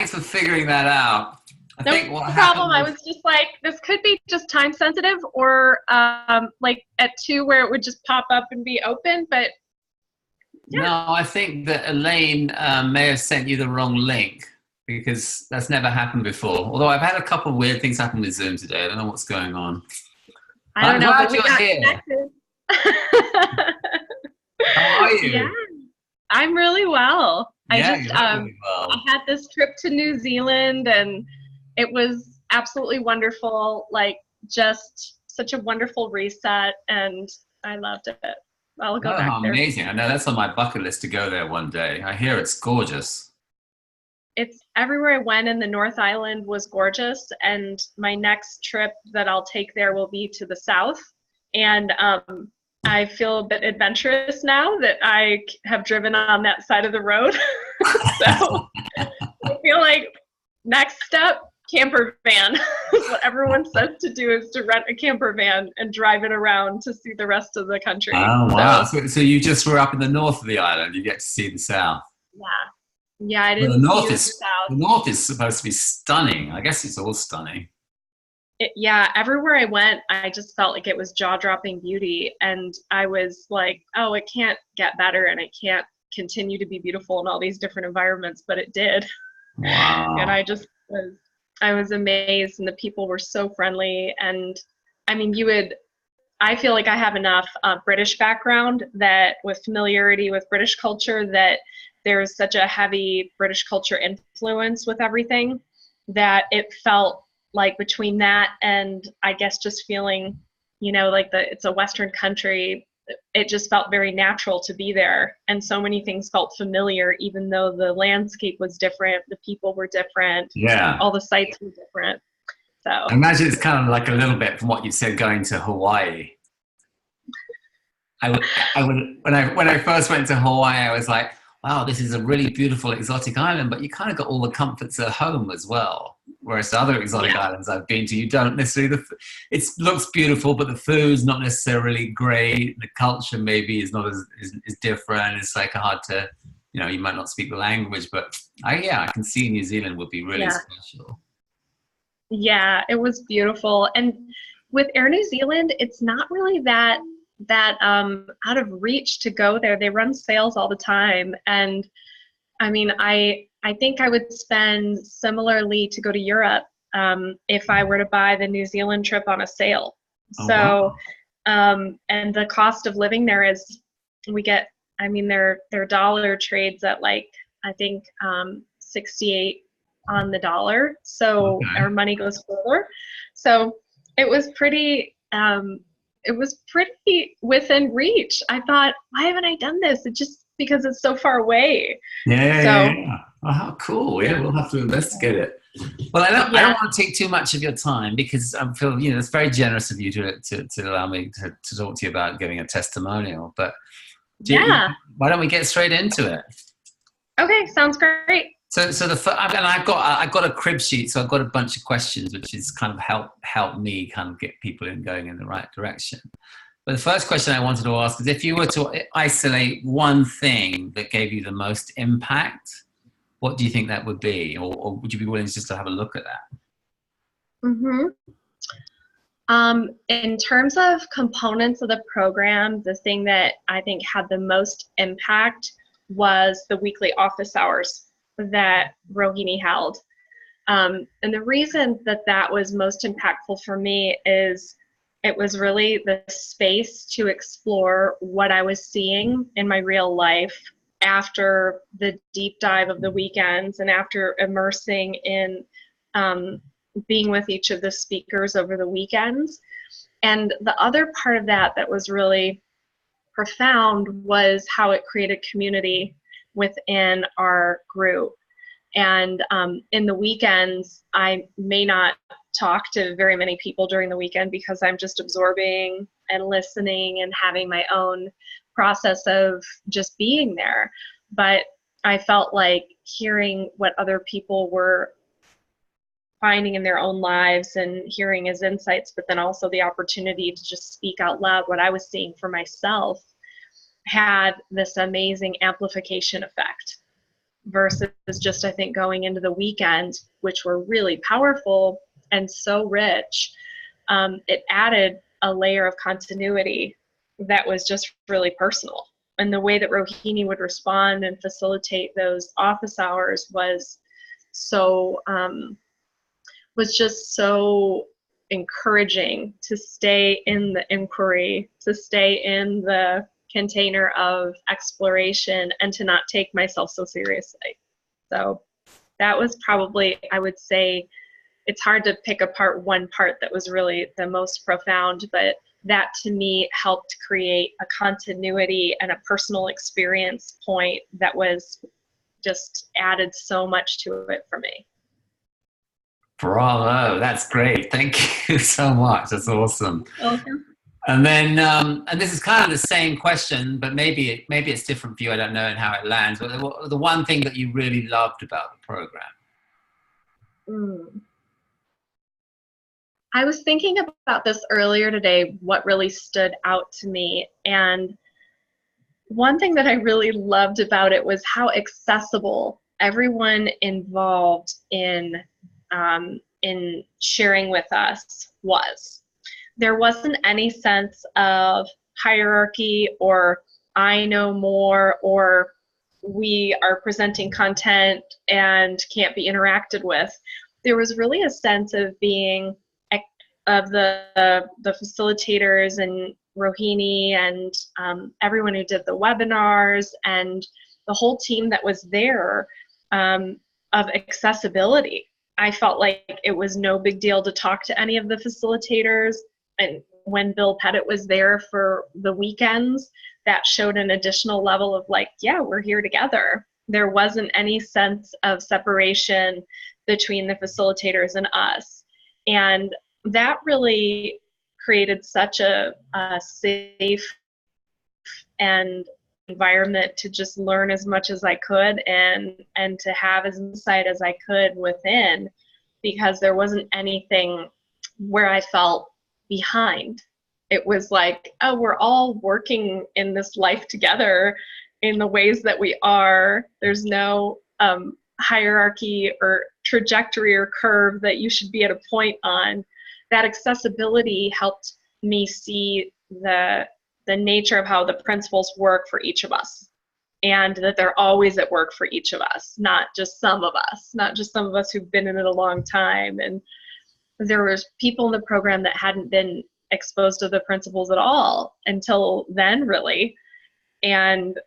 thanks for figuring that out. I No think what problem. happened I was, was just like, this could be just time sensitive, or like at 2 where it would just pop up and be open. But no, I think that Elaine may have sent you the wrong link because that's never happened before. Although I've had a couple of weird things happen with Zoom today. I don't know what's going on. I I'm don't know, glad but we you're got here. connected. How are Yeah, you? I'm really well. Yeah, you look really I well. had this trip to New Zealand, and it was absolutely wonderful. Like, just such a wonderful reset, and I loved it. I'll go Oh, back how there. amazing. I know that's on my bucket list to go there one day. I hear it's gorgeous. It's everywhere I went in the North Island was gorgeous, and my next trip that I'll take there will be to the south. And I feel a bit adventurous now that I have driven on that side of the road. So I feel like next step, camper van. What everyone says to do is to rent a camper van and drive it around to see the rest of the country. Oh, wow. So So you just were up in the north of the island. You get to see the south. yeah, I Well, didn't see the south. the north is supposed to be stunning. I guess it's all stunning. Yeah, everywhere I went, I just felt like it was jaw-dropping beauty, and I was like, oh, it can't get better, and it can't continue to be beautiful in all these different environments, but it did. And Wow. I was amazed, and the people were so friendly. And I mean, I feel like I have enough British background that with familiarity with British culture, that there's such a heavy British culture influence with everything, that it felt like between that and I guess just feeling, like it's a Western country, it just felt very natural to be there. And so many things felt familiar, even though the landscape was different, the people were different, Yeah. all the sites were different. I So imagine it's kind of like a little bit from what you said going to Hawaii. When I first went to Hawaii, I was like, wow, this is a really beautiful exotic island, but you kind of got all the comforts at home as well. Whereas the other exotic yeah, islands I've been to, you don't necessarily, it looks beautiful, but the food's not necessarily great. The culture maybe is not is different. It's like hard to, you might not speak the language, but I can see New Zealand would be really yeah. special. Yeah, it was beautiful. And with Air New Zealand, it's not really that out of reach to go there. They run sales all the time. And I mean, I think I would spend similarly to go to Europe if I were to buy the New Zealand trip on a sale. Oh, wow. So and the cost of living there is, their dollar trades at like, I think 68 on the dollar. So Okay. our money goes further. So it was pretty, within reach. I thought, why haven't I done this? It's just because it's so far away. So Yeah. Oh, how cool. Yeah, yeah, we'll have to investigate it. Well, I don't yeah, want to take too much of your time because I feel, it's very generous of you to allow me to talk to you about getting a testimonial. But yeah. why don't we get straight into it? Okay, sounds great. And I've got a crib sheet, so I've got a bunch of questions, which is kind of help me kind of get people going in the right direction. But the first question I wanted to ask is, if you were to isolate one thing that gave you the most impact, what do you think that would be? Or would you be willing just to have a look at that? Mm-hmm. In terms of components of the program, the thing that I think had the most impact was the weekly office hours that Rohini held. And the reason that was most impactful for me is it was really the space to explore what I was seeing in my real life after the deep dive of the weekends and after immersing in being with each of the speakers over the weekends. And the other part of that was really profound was how it created community within our group. And in the weekends, I may not talk to very many people during the weekend because I'm just absorbing and listening and having my own process of just being there. But I felt like hearing what other people were finding in their own lives and hearing his insights, but then also the opportunity to just speak out loud what I was seeing for myself, had this amazing amplification effect versus just, I think, going into the weekend, which were really powerful and so rich. It added a layer of continuity that was just really personal. And the way that Rohini would respond and facilitate those office hours was just so encouraging to stay in the inquiry, to stay in the container of exploration, and to not take myself so seriously. So that was probably, I would say, it's hard to pick apart one part that was really the most profound, but that to me helped create a continuity and a personal experience point that was just added so much to it for me. Bravo, that's great. Thank you so much. That's awesome. Welcome. And then, and this is kind of the same question, but maybe it's different for you. I don't know and how it lands. But the one thing that you really loved about the program. I was thinking about this earlier today, what really stood out to me. And one thing that I really loved about it was how accessible everyone involved in sharing with us was. There wasn't any sense of hierarchy or I know more or we are presenting content and can't be interacted with. There was really a sense of being of the facilitators and Rohini and everyone who did the webinars and the whole team that was there of accessibility. I felt like it was no big deal to talk to any of the facilitators. And when Bill Pettit was there for the weekends, that showed an additional level of like, yeah, we're here together. There wasn't any sense of separation between the facilitators and us. And that really created such a safe and environment to just learn as much as I could and to have as much insight as I could within, because there wasn't anything where I felt behind. It was like, oh, we're all working in this life together in the ways that we are. There's no hierarchy or trajectory or curve that you should be at a point on. That accessibility helped me see the nature of how the principles work for each of us, and that they're always at work for each of us, not just some of us who've been in it a long time. And there was people in the program that hadn't been exposed to the principles at all until then, really. And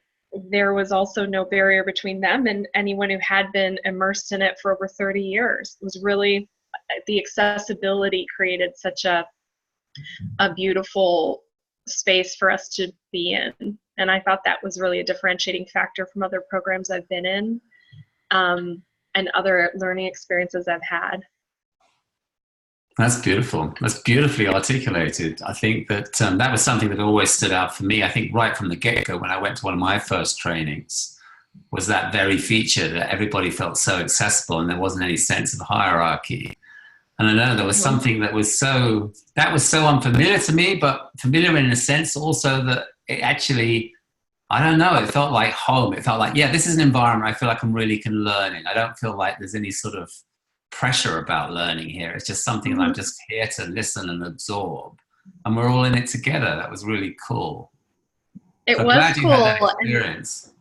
there was also no barrier between them and anyone who had been immersed in it for over 30 years. It was really, the accessibility created such a beautiful space for us to be in. And I thought that was really a differentiating factor from other programs I've been in and other learning experiences I've had. That's beautiful. That's beautifully articulated. I think that that was something that always stood out for me. I think right from the get-go when I went to one of my first trainings was that very feature that everybody felt so accessible and there wasn't any sense of hierarchy. And I know there was something that was so unfamiliar to me, but familiar in a sense also that it actually, I don't know, it felt like home. It felt like, yeah, this is an environment I feel like I'm really can learn in. I don't feel like there's any sort of pressure about learning here. It's just something that I'm just here to listen and absorb. And we're all in it together. That was really cool. It so was glad you cool. had that experience.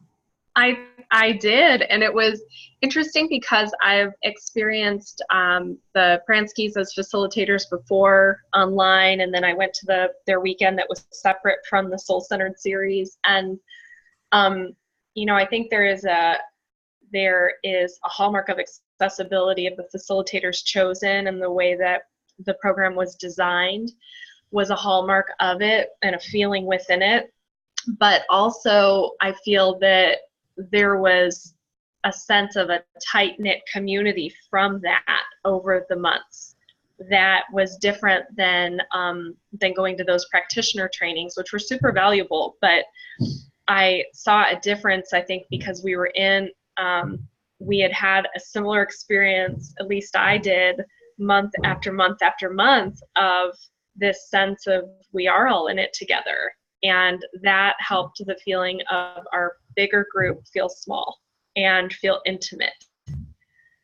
I did, and it was interesting because I've experienced the Pranskys as facilitators before online, and then I went to their weekend that was separate from the Soul Centered series. And I think there is a hallmark of accessibility of the facilitators chosen, and the way that the program was designed was a hallmark of it and a feeling within it. But also I feel that there was a sense of a tight-knit community from that over the months that was different than going to those practitioner trainings, which were super valuable. But I saw a difference, I think, because we were in we had a similar experience, at least I did, month after month after month, of this sense of we are all in it together. And that helped the feeling of our bigger group feel small. and feel intimate.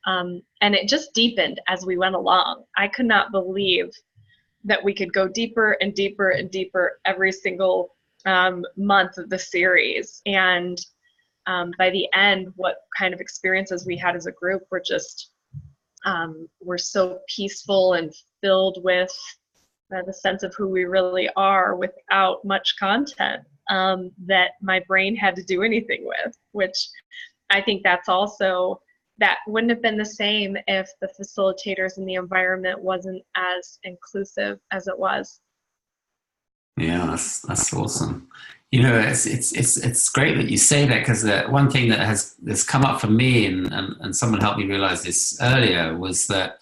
And it just deepened as we went along. I could not believe that we could go deeper and deeper and deeper every single month of the series. And by the end, what kind of experiences we had as a group were just, were so peaceful and filled with the sense of who we really are without much content that my brain had to do anything with, which I think that's also, that wouldn't have been the same if the facilitators and the environment wasn't as inclusive as it was. Yeah, that's awesome. You know, it's great that you say that, because one thing that has come up for me, and someone helped me realize this earlier, was that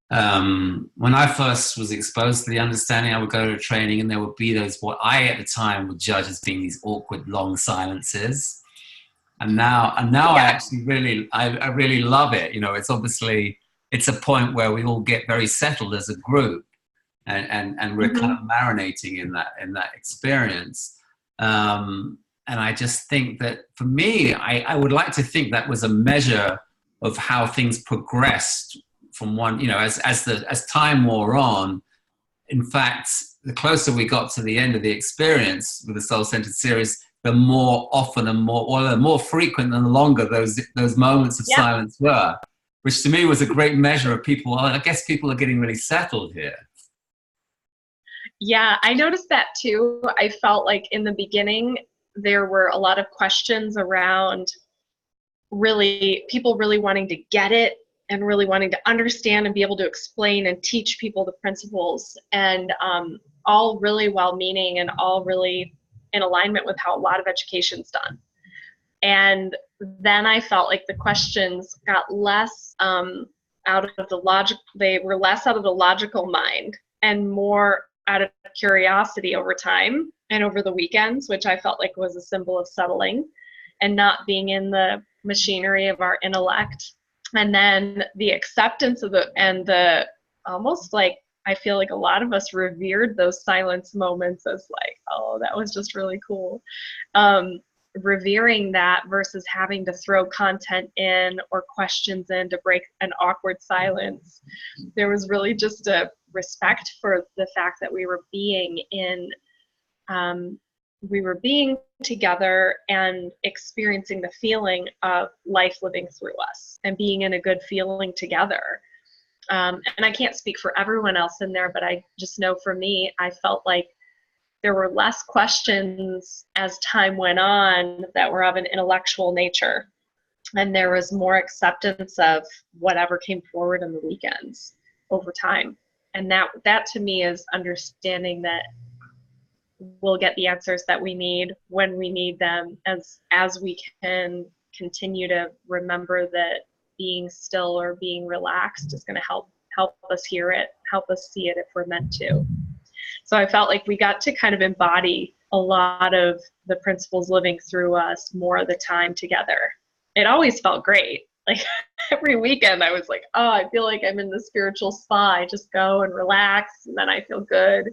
when I first was exposed to the understanding, I would go to a training and there would be those, what I at the time would judge as being these awkward long silences. And now I actually I really love it. You know, it's obviously, it's a point where we all get very settled as a group, and we're kind of marinating in that experience. And I just think that for me, I would like to think that was a measure of how things progressed from one, you know, as time wore on. In fact, the closer we got to the end of the experience with the Soul-Centered series, the more often and the more frequent and longer those moments of silence were, which to me was a great measure of people. I guess people are getting really settled here. Yeah, I noticed that too. I felt like in the beginning, there were a lot of questions around people really wanting to get it and really wanting to understand and be able to explain and teach people the principles, and all really well-meaning and all really in alignment with how a lot of education's done. And then I felt like the questions got less out of the logic. They were less out of the logical mind and more out of curiosity over time and over the weekends, which I felt like was a symbol of settling and not being in the machinery of our intellect. And then the acceptance of the almost like, I feel like a lot of us revered those silence moments as like, oh, that was just really cool. Revering that versus having to throw content in or questions in to break an awkward silence. There was really just a respect for the fact that we were being together and experiencing the feeling of life living through us and being in a good feeling together. And I can't speak for everyone else in there, but I just know for me, I felt like there were less questions as time went on that were of an intellectual nature. And there was more acceptance of whatever came forward on the weekends over time. And that to me is understanding that we'll get the answers that we need when we need them, as we can continue to remember that being still or being relaxed is going to help us hear it, help us see it if we're meant to. So I felt like we got to kind of embody a lot of the principles living through us more of the time together. It always felt great. Like every weekend I was like, oh, I feel like I'm in the spiritual spa. I just go and relax and then I feel good.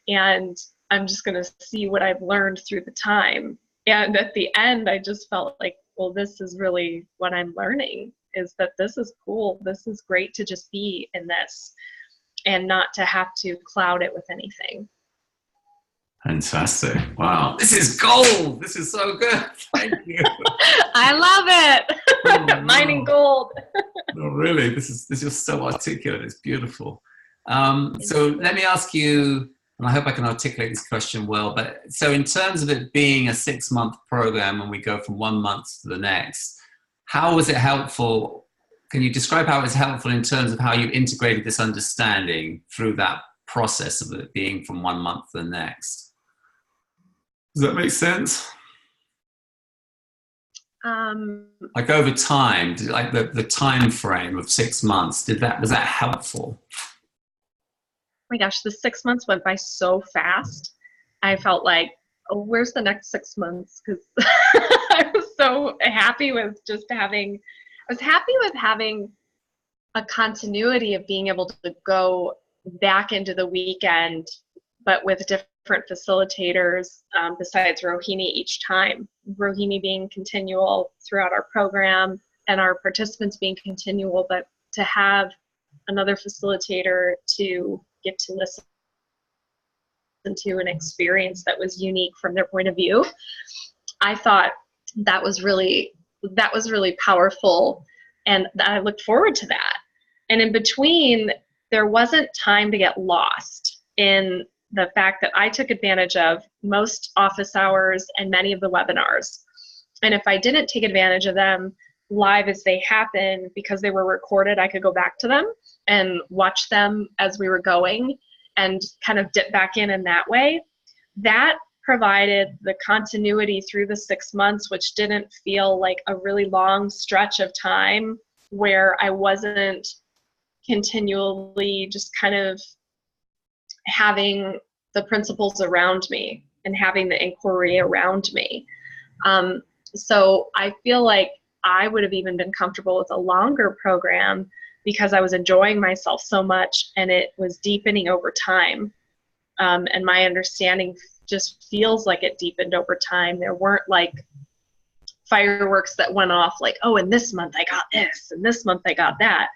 And I'm just going to see what I've learned through the time. And at the end, I just felt like, well, this is really what I'm learning, is that this is cool. This is great to just be in this and not to have to cloud it with anything. Fantastic. Wow. This is gold. This is so good. Thank you. I love it. Oh, mining gold. No, really, this is so articulate. It's beautiful. So let me ask you, and I hope I can articulate this question well, but so in terms of it being a 6-month program and we go from 1 month to the next, how was it helpful? Can you describe how it was helpful in terms of how you integrated this understanding through that process of it being from 1 month to the next? Does that make sense? Like over time, like the time frame of 6 months, was that helpful? Oh my gosh, the 6 months went by so fast. I felt like, oh, where's the next 6 months? Because I was so happy with just having a continuity of being able to go back into the weekend, but with different different facilitators besides Rohini each time. Rohini being continual throughout our program and our participants being continual, but to have another facilitator to get to listen to an experience that was unique from their point of view, I thought that was really powerful, and I looked forward to that. And in between, there wasn't time to get lost in the fact that I took advantage of most office hours and many of the webinars. And if I didn't take advantage of them live as they happened, because they were recorded, I could go back to them and watch them as we were going and kind of dip back in that way. That provided the continuity through the 6 months, which didn't feel like a really long stretch of time where I wasn't continually just kind of having the principles around me and having the inquiry around me. So I feel like I would have even been comfortable with a longer program because I was enjoying myself so much and it was deepening over time. And my understanding just feels like it deepened over time. There weren't like fireworks that went off like, oh, and this month I got this, and this month I got that.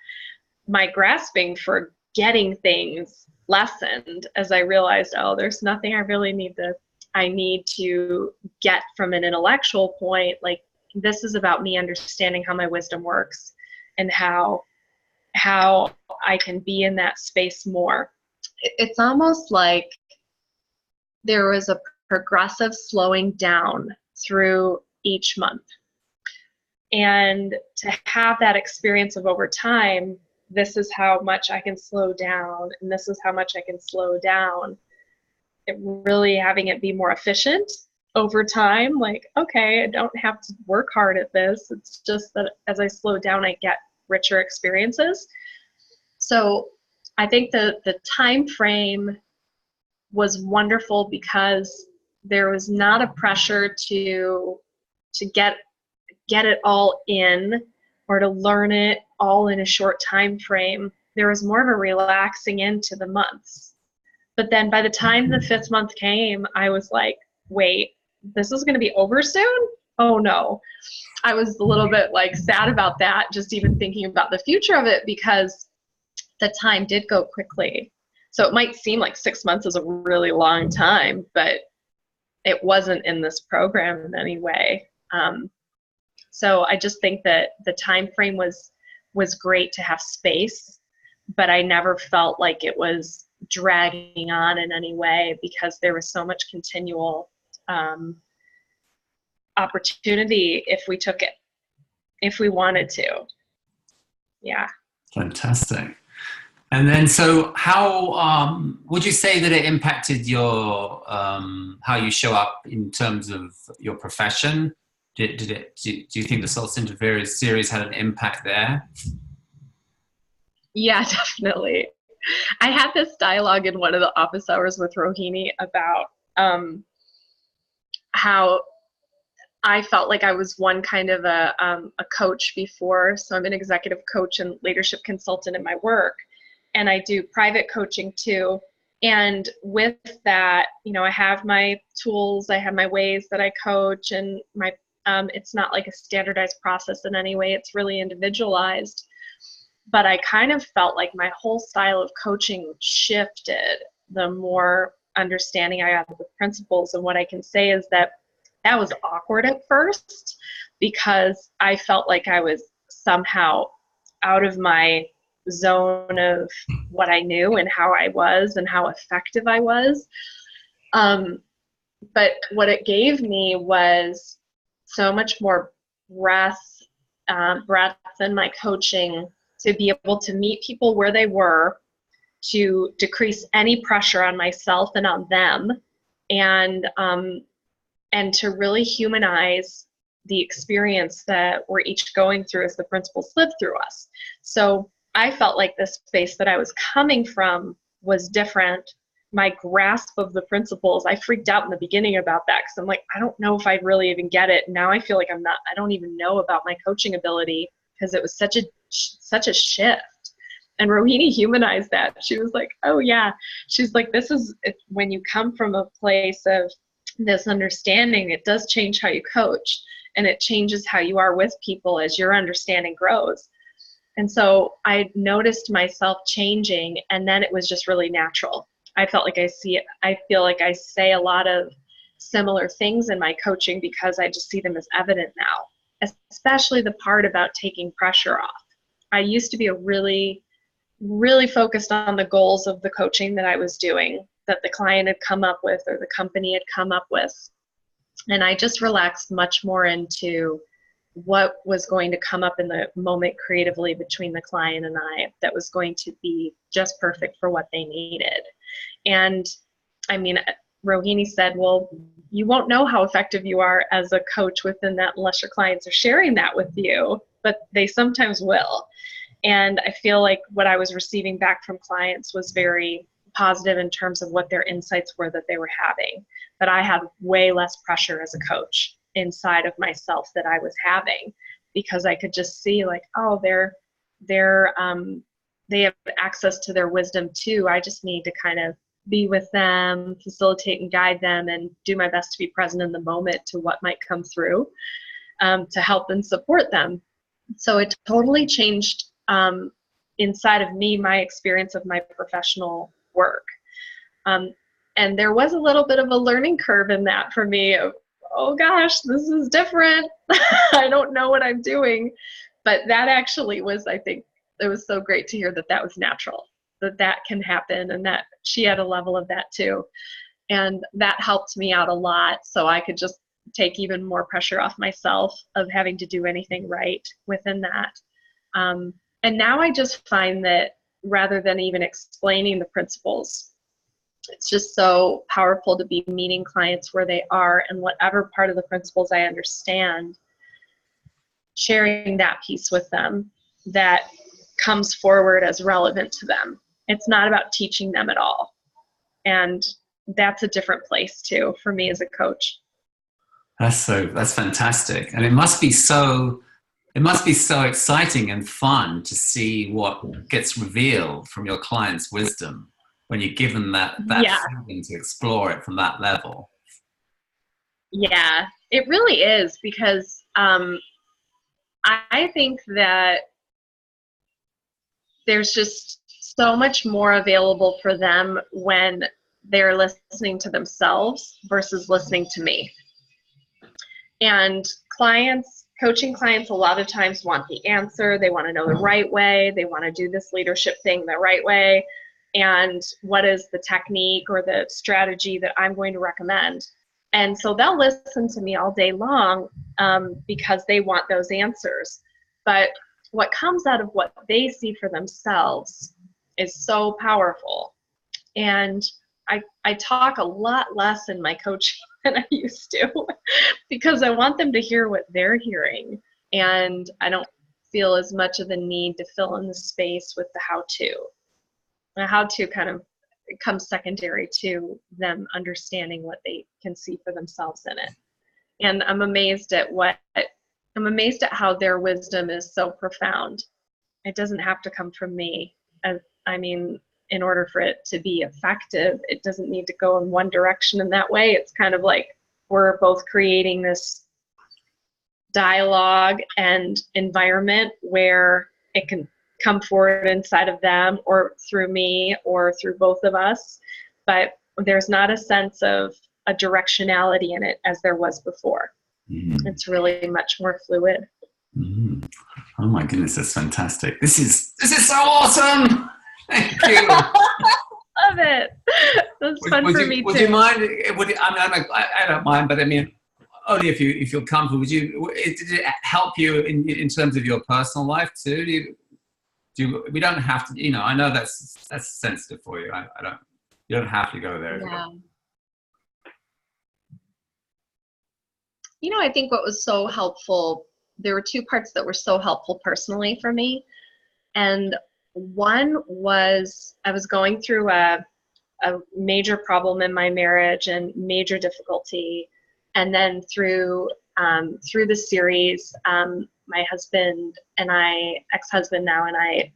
My grasping for getting things lessened as I realized, oh, there's nothing I really need to get from an intellectual point. Like, this is about me understanding how my wisdom works and how I can be in that space more. It's almost like there was a progressive slowing down through each month. And to have that experience of over time, this is how much I can slow down, and this is how much I can slow down. It really having it be more efficient over time, like, okay, I don't have to work hard at this. It's just that as I slow down, I get richer experiences. So I think the time frame was wonderful because there was not a pressure to get it all in or to learn it all in a short time frame. There was more of a relaxing into the months. But then by the time the 5th month came, I was like, wait, this is going to be over soon? Oh no. I was a little bit like sad about that, just even thinking about the future of it, because the time did go quickly. So it might seem like 6 months is a really long time, but it wasn't in this program in any way. So I just think that the time frame was great to have space, but I never felt like it was dragging on in any way because there was so much continual opportunity if we took it, if we wanted to. Yeah. Fantastic. And then, so how would you say that it impacted your how you show up in terms of your profession? Do you think the Soul Centered series had an impact there? Yeah, definitely. I had this dialogue in one of the office hours with Rohini about how I felt like I was one kind of a coach before. So I'm an executive coach and leadership consultant in my work, and I do private coaching too. And with that, you know, I have my tools, I have my ways that I coach, and my it's not like a standardized process in any way. It's really individualized. But I kind of felt like my whole style of coaching shifted the more understanding I got of the principles. And what I can say is that was awkward at first because I felt like I was somehow out of my zone of what I knew and how I was and how effective I was. But what it gave me was so much more breadth in my coaching, to be able to meet people where they were, to decrease any pressure on myself and on them, and to really humanize the experience that we're each going through as the principles live through us. So I felt like the space that I was coming from was different. My grasp of the principles, I freaked out in the beginning about that because I'm like, I don't know if I really even get it. Now I feel like I don't even know about my coaching ability because it was such a shift. And Rohini humanized that. She was like, oh yeah. She's like, when you come from a place of this understanding, it does change how you coach, and it changes how you are with people as your understanding grows. And so I noticed myself changing, and then it was just really natural. I feel like I say a lot of similar things in my coaching because I just see them as evident now, especially the part about taking pressure off. I used to be really focused on the goals of the coaching that I was doing, that the client had come up with or the company had come up with. And I just relaxed much more into what was going to come up in the moment creatively between the client and I that was going to be just perfect for what they needed. And I mean, Rohini said, well, you won't know how effective you are as a coach within that unless your clients are sharing that with you, but they sometimes will. And I feel like what I was receiving back from clients was very positive in terms of what their insights were that they were having, that I had way less pressure as a coach inside of myself that I was having, because I could just see like, oh, they have access to their wisdom too. I just need to kind of be with them, facilitate and guide them, and do my best to be present in the moment to what might come through, to help and support them. So it totally changed inside of me, my experience of my professional work. And there was a little bit of a learning curve in that for me of, oh gosh, this is different. I don't know what I'm doing. But that actually was, I think, it was so great to hear that that was natural, that can happen, and that she had a level of that too. And that helped me out a lot, so I could just take even more pressure off myself of having to do anything right within that. And now I just find that rather than even explaining the principles, it's just so powerful to be meeting clients where they are, and whatever part of the principles I understand, sharing that piece with them that comes forward as relevant to them. It's not about teaching them at all. And that's a different place too for me as a coach. That's fantastic. And it must be so exciting and fun to see what gets revealed from your client's wisdom when you're given that freedom to explore it from that level. Yeah, it really is, because I think that there's just so much more available for them when they're listening to themselves versus listening to me. And coaching clients a lot of times want the answer. They want to know the right way. They want to do this leadership thing the right way. And what is the technique or the strategy that I'm going to recommend? And so they'll listen to me all day long because they want those answers. But what comes out of what they see for themselves is so powerful. And I talk a lot less in my coaching than I used to because I want them to hear what they're hearing. And I don't feel as much of a need to fill in the space with the how-to. The how-to kind of comes secondary to them understanding what they can see for themselves in it. And I'm amazed at how their wisdom is so profound. It doesn't have to come from me. In order for it to be effective, it doesn't need to go in one direction in that way. It's kind of like we're both creating this dialogue and environment where it can come forward inside of them or through me or through both of us. But there's not a sense of a directionality in it as there was before. Mm-hmm. It's really much more fluid. Mm-hmm. Oh my goodness, that's fantastic. This is so awesome. Thank you. Love it. That's fun for me too. Would you mind? I don't mind, but I mean, only if you feel comfortable. Did it help you in terms of your personal life too? We don't have to. I know that's sensitive for you. You don't have to go there. Yeah. I think what was so helpful. There were two parts that were so helpful personally for me, and one was I was going through a major problem in my marriage and major difficulty, and then through the series, my husband and ex-husband now, and I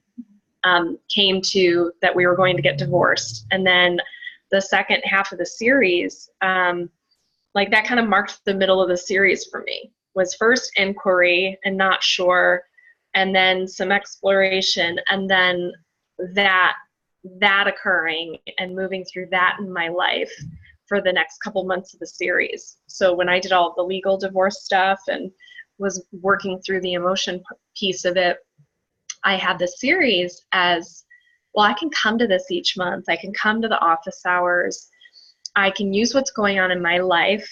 came to that we were going to get divorced. And then the second half of the series, like that kind of marked the middle of the series for me, was first inquiry and not sure, and then some exploration, and then that occurring and moving through that in my life for the next couple months of the series. So when I did all of the legal divorce stuff and was working through the emotion piece of it, I had the series as, well, I can come to this each month. I can come to the office hours. I can use what's going on in my life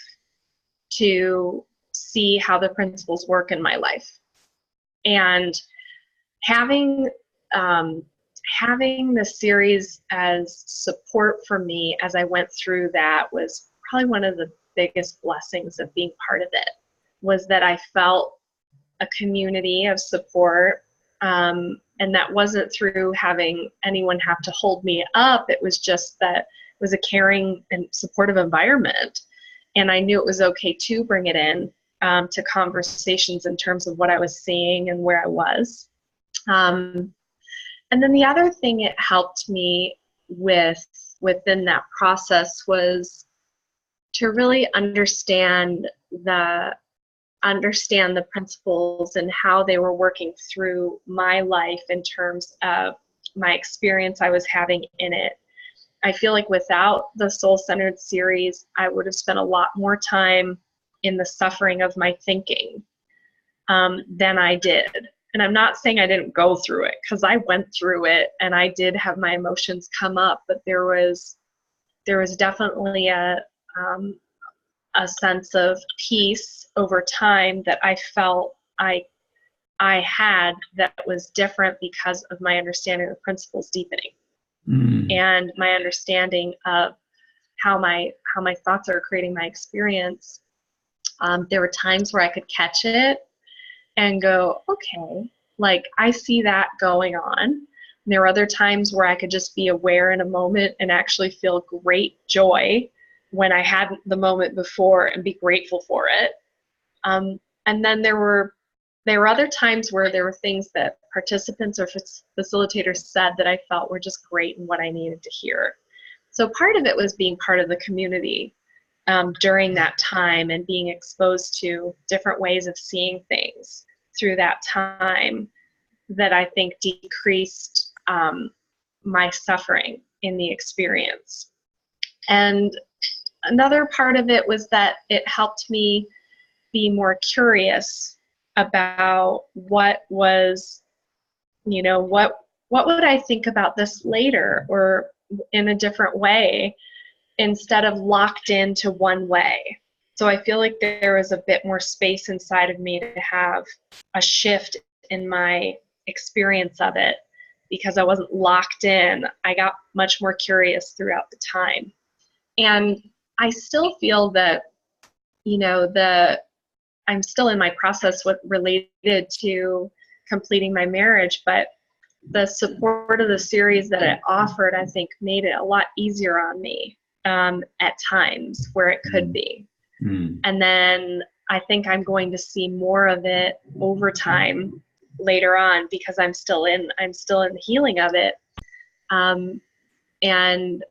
to see how the principles work in my life. And having the series as support for me as I went through that was probably one of the biggest blessings of being part of it, was that I felt a community of support. And that wasn't through having anyone have to hold me up. It was just that it was a caring and supportive environment. And I knew it was okay to bring it in to conversations in terms of what I was seeing and where I was. And then the other thing it helped me within that process was to really understand the principles and how they were working through my life in terms of my experience I was having in it. I feel like without the Soul-Centered series, I would have spent a lot more time in the suffering of my thinking than I did. And I'm not saying I didn't go through it, because I went through it and I did have my emotions come up, but there was definitely a sense of peace over time that I felt I had that was different because of my understanding of principles deepening and my understanding of how my thoughts are creating my experience. There were times where I could catch it and go, okay, like I see that going on. And there were other times where I could just be aware in a moment and actually feel great joy when I hadn't the moment before and be grateful for it. And then there were other times where there were things that participants or facilitators said that I felt were just great and what I needed to hear. So part of it was being part of the community during that time and being exposed to different ways of seeing things through that time that I think decreased my suffering in the experience. And another part of it was that it helped me be more curious about what was, what would I think about this later or in a different way instead of locked into one way. So I feel like there was a bit more space inside of me to have a shift in my experience of it because I wasn't locked in. I got much more curious throughout the time. And I still feel that, I'm still in my process related to completing my marriage, but the support of the series that it offered, I think, made it a lot easier on me at times where it could be. And then I think I'm going to see more of it over time later on because I'm still in the healing of it. And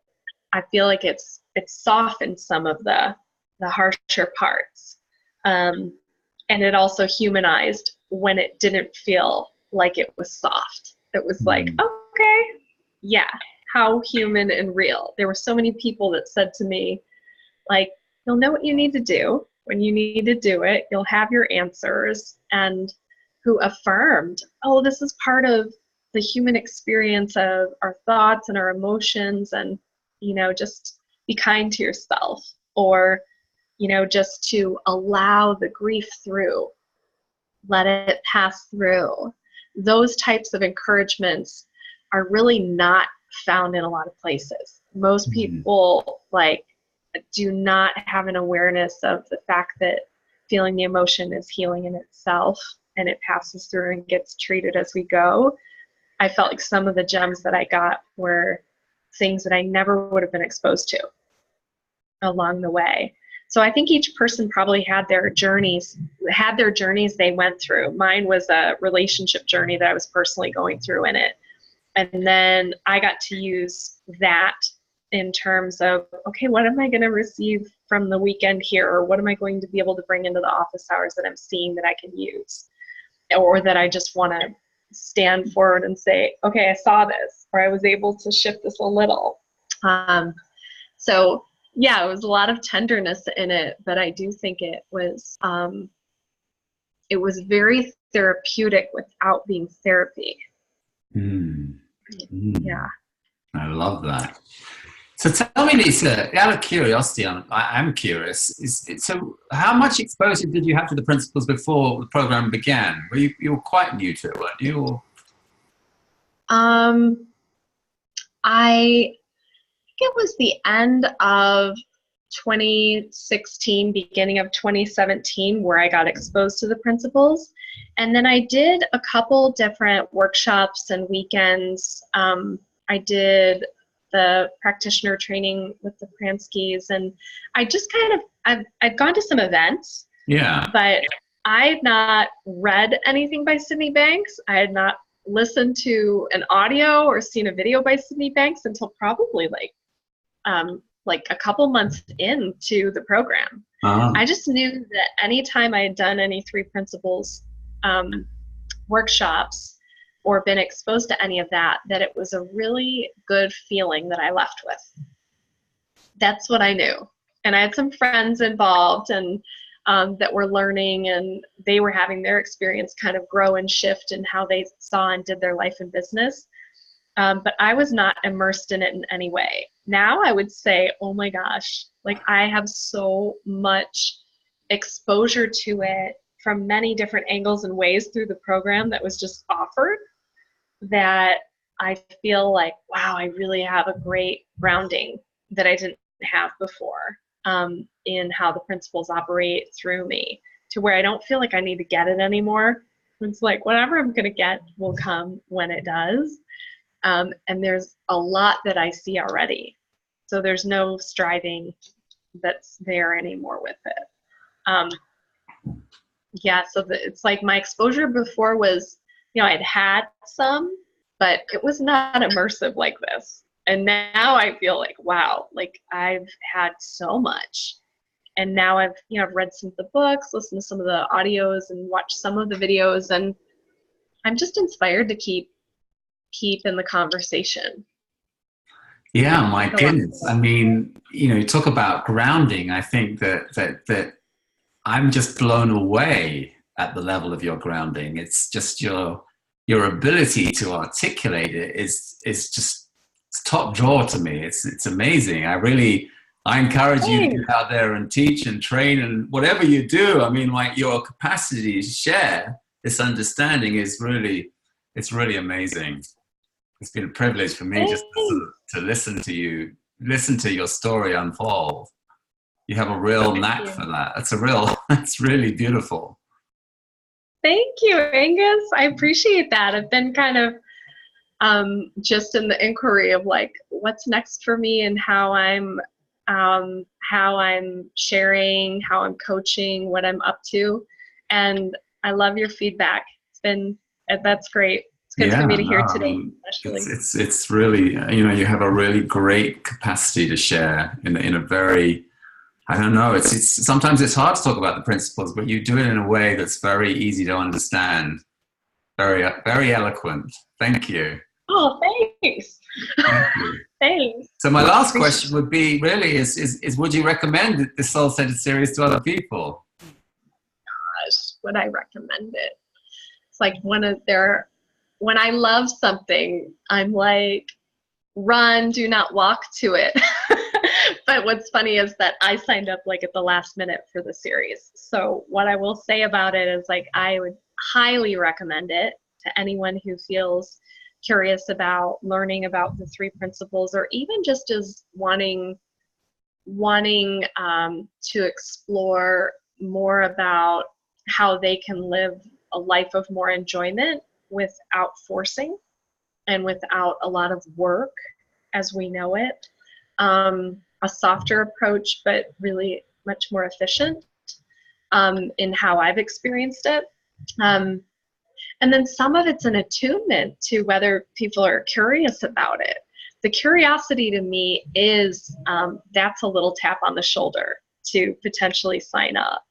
I feel like it's softened some of the harsher parts. And it also humanized when it didn't feel like it was soft. It was like, okay, yeah, how human and real. There were so many people that said to me, like, you'll know what you need to do when you need to do it. You'll have your answers. And who affirmed, oh, this is part of the human experience of our thoughts and our emotions. And, just be kind to yourself, or, just to allow the grief through, let it pass through. Those types of encouragements are really not found in a lot of places. Most people do not have an awareness of the fact that feeling the emotion is healing in itself and it passes through and gets treated as we go. I felt like some of the gems that I got were things that I never would have been exposed to along the way. So I think each person probably had their journeys they went through. Mine was a relationship journey that I was personally going through in it. And then I got to use that in terms of, okay, what am I going to receive from the weekend here? Or what am I going to be able to bring into the office hours that I'm seeing that I can use? Or that I just want to stand forward and say, okay, I saw this, or I was able to shift this a little. So yeah, it was a lot of tenderness in it, but I do think it was very therapeutic without being therapy. Yeah. I love that. So tell me, Lisa, out of curiosity, I'm curious. So how much exposure did you have to the principles before the program began? You were quite new to it, weren't you? Or? I think it was the end of 2016, beginning of 2017, where I got exposed to the principles. And then I did a couple different workshops and weekends. I did the practitioner training with the Pranskys, and I just I've gone to some events. Yeah. But I had not read anything by Sydney Banks. I had not listened to an audio or seen a video by Sydney Banks until probably like a couple months into the program. I just knew that anytime I had done any 3 principles workshops or been exposed to any of that it was a really good feeling that I left with. That's what I knew. And I had some friends involved and that were learning, and they were having their experience kind of grow and shift in how they saw and did their life and business. But I was not immersed in it in any way. Now I would say, oh my gosh, like I have so much exposure to it from many different angles and ways through the program that was just offered, that I feel like, wow, I really have a great grounding that I didn't have before in how the principles operate through me, to where I don't feel like I need to get it anymore. It's like whatever I'm going to get will come when it does. And there's a lot that I see already. So there's no striving that's there anymore with it. Yeah, so it's like my exposure before was, I'd had some, but it was not immersive like this. And now I feel like, wow, like I've had so much. And now I've read some of the books, listened to some of the audios, and watched some of the videos, and I'm just inspired to keep in the conversation. Yeah, my goodness. I mean, you talk about grounding. I think that I'm just blown away at the level of your grounding. It's just your ability to articulate it is just it's top drawer to me. It's amazing. I encourage you to get out there and teach and train and whatever you do. I mean, like your capacity to share this understanding is really amazing. It's been a privilege for me just to listen to you, listen to your story unfold. You have a real knack for that. It's really beautiful. Thank you, Angus. I appreciate that. I've been kind of just in the inquiry of like, what's next for me and how I'm sharing, how I'm coaching, what I'm up to. And I love your feedback. That's great. It's good for me to hear today, especially. It's really, you have a really great capacity to share in a very, I don't know, it's sometimes it's hard to talk about the principles, but you do it in a way that's very easy to understand. Very, very eloquent. Thank you. Oh, thanks. Thank you. Thanks. So my last question would be really is would you recommend this Soul-Centered series to other people? Gosh, would I recommend it? It's like when I love something, I'm like, run, do not walk to it. But what's funny is that I signed up like at the last minute for the series. So what I will say about it is like, I would highly recommend it to anyone who feels curious about learning about the 3 principles, or even just as wanting to explore more about how they can live a life of more enjoyment without forcing and without a lot of work as we know it. A softer approach, but really much more efficient in how I've experienced it. And then some of it's an attunement to whether people are curious about it. The curiosity to me is, that's a little tap on the shoulder to potentially sign up.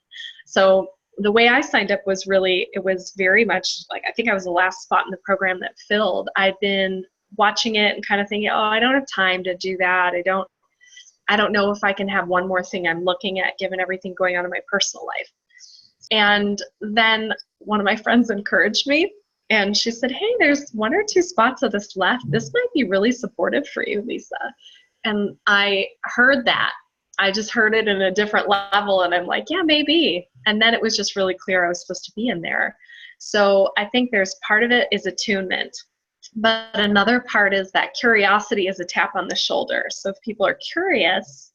So the way I signed up was really, it was very much like, I think I was the last spot in the program that filled. I'd been watching it and kind of thinking, oh, I don't have time to do that. I don't know if I can have one more thing I'm looking at given everything going on in my personal life. And then one of my friends encouraged me, and she said, hey, there's 1 or 2 spots of this left. This might be really supportive for you, Lisa. And I heard that. I just heard it in a different level, and I'm like, yeah, maybe. And then it was just really clear I was supposed to be in there. So I think there's part of it is attunement, but another part is that curiosity is a tap on the shoulder. So if people are curious,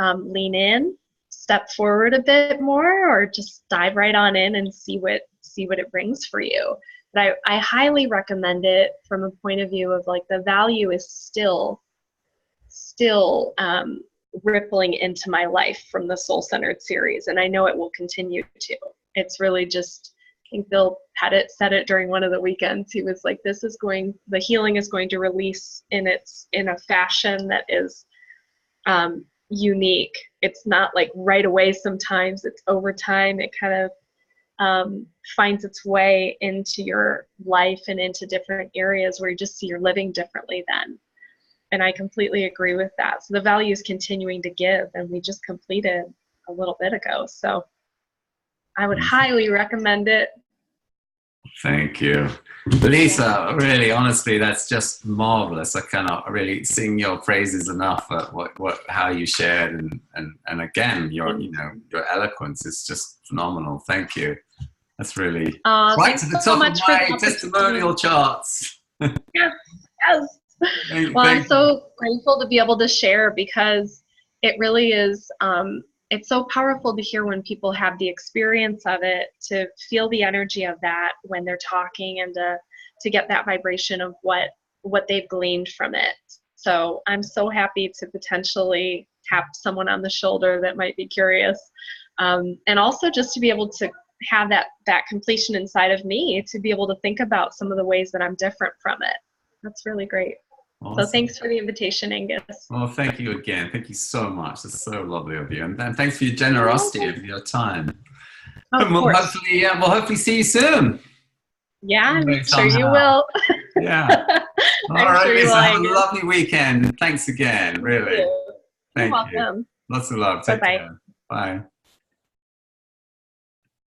lean in, step forward a bit more, or just dive right on in and see what it brings for you. But I highly recommend it from a point of view of like the value is still rippling into my life from the Soul Centered series, and I know it will continue to. It's really just, I think Bill Pettit said it during one of the weekends. He was like, the healing is going to release in a fashion that is unique. It's not like right away sometimes, it's over time. It kind of finds its way into your life and into different areas where you just see you're living differently then. And I completely agree with that. So the value is continuing to give, and we just completed a little bit ago. So I would highly recommend it. Thank you. Lisa, really, honestly, that's just marvelous. I cannot really sing your praises enough at how you shared, and again, your eloquence is just phenomenal. Thank you. That's really right to the top of my testimonial charts. Yes. Well, I'm so grateful to be able to share, because it really is, it's so powerful to hear when people have the experience of it, to feel the energy of that when they're talking, and to get that vibration of what they've gleaned from it. So I'm so happy to potentially tap someone on the shoulder that might be curious. And also just to be able to have that completion inside of me, to be able to think about some of the ways that I'm different from it. That's really great. Awesome. So thanks for the invitation, Angus. Well, thank you again. Thank you so much. That's so lovely of you. And thanks for your generosity of your time. Of course. We'll hopefully see you soon. Yeah, I'm sure you will. Yeah. All right, sure Lisa, have a lovely weekend. Thanks again, really. Thank you. Thank you. Lots of love. Take care. Bye.